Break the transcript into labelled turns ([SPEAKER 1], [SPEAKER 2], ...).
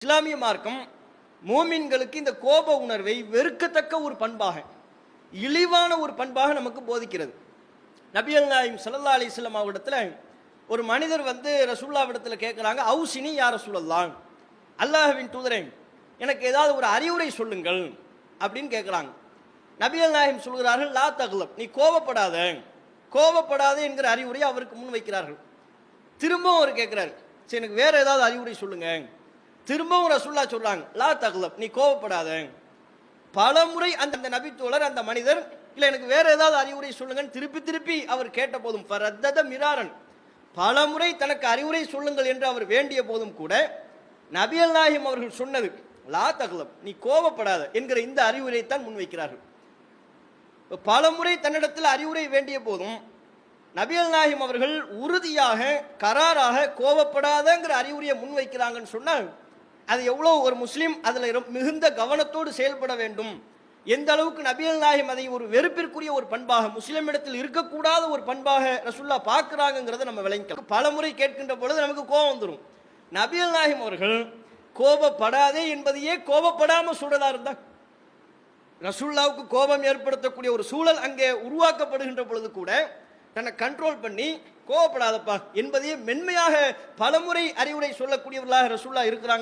[SPEAKER 1] இஸ்லாமிய மார்க்கம் மோமின்களுக்கு இந்த கோப உணர்வை வெறுக்கத்தக்க ஒரு பண்பாக, இழிவான ஒரு பண்பாக நமக்கு போதிக்கிறது. நபிகள் நாயகம் ஸல்லல்லாஹு அலைஹி வஸல்லம் அவரிடத்துல ஒரு மனிதர் வந்து ரசூலுல்லாஹ்விடத்துல கேட்குறாங்க, அவுசினி யா ரசூலல்லாஹ், அல்லாஹ்வின் தூதரே எனக்கு ஏதாவது ஒரு அறிவுரை சொல்லுங்கள் அப்படின்னு கேட்குறாங்க. நபிகள் நாயகம் சொல்கிறார்கள், லா தக்லப், நீ கோபப்படாத, கோபப்படாத என்கிற அறிவுரையை அவருக்கு முன் வைக்கிறார்கள். திரும்பவும் அவர் கேட்கிறாரு, சரி எனக்கு வேற ஏதாவது அறிவுரை சொல்லுங்க. திரும்பவும் ரசூலுல்லாஹ் சொல்றாங்க, லா தக்லப், நீ கோபப்படாத. பலமுறை அந்த நபித்தோழர் அந்த மனிதர், இல்ல எனக்கு வேற ஏதாவது அறிவுரை சொல்லுங்கன்னு திருப்பி திருப்பி அவர் கேட்ட போதும், ஃபரத்தத மிராரன், பலமுறை தனக்கு அறிவுரை சொல்லுங்கள் என்று அவர் வேண்டிய போதும் கூட நபிகள் நாயகம் அவர்கள் சொன்னது லா தக்லப், நீ கோபப்படாத என்கிற இந்த அறிவுரை தான் முன்வைக்கிறார்கள். பலமுறை தன்னிடத்தில் அறிவுரை வேண்டிய போதும் நபிகள் நாயகம் அவர்கள் உறுதியாக கராராக கோபப்படாதங்கிற அறிவுரையை முன்வைக்கிறாங்கன்னு சொன்னால் அது எவ்வளோ ஒரு முஸ்லீம் அதில் மிகுந்த கவனத்தோடு செயல்பட வேண்டும், எந்த அளவுக்கு நபிகள் நாயகம் அதை ஒரு வெறுப்பிற்குரிய ஒரு பண்பாக, முஸ்லீம் இடத்தில் இருக்கக்கூடாத ஒரு பண்பாக ரசூலுல்லாஹ் பார்க்கிறாங்கிறத நம்ம விளங்கிக்கலாம். பலமுறை கேட்கின்ற பொழுது நமக்கு கோபம் வந்துடும். நபிகள் நாயகம் அவர்கள் கோபப்படாதே என்பதையே கோபப்படாம சொல்றதா இருந்தா, ரசூலுல்லாஹ்வுக்கு கோபம் ஏற்படுத்தக்கூடிய ஒரு சூழல் அங்கே உருவாக்கப்படுகின்ற பொழுது கூட தன்னை கண்ட்ரோல் பண்ணி கோபப்படாதப்பா என்பதையே மென்மையாக பலமுறை அறிவுரை சொல்லக்கூடியவர்களாக ரசூலுல்லாஹ் இருக்கிறாங்க.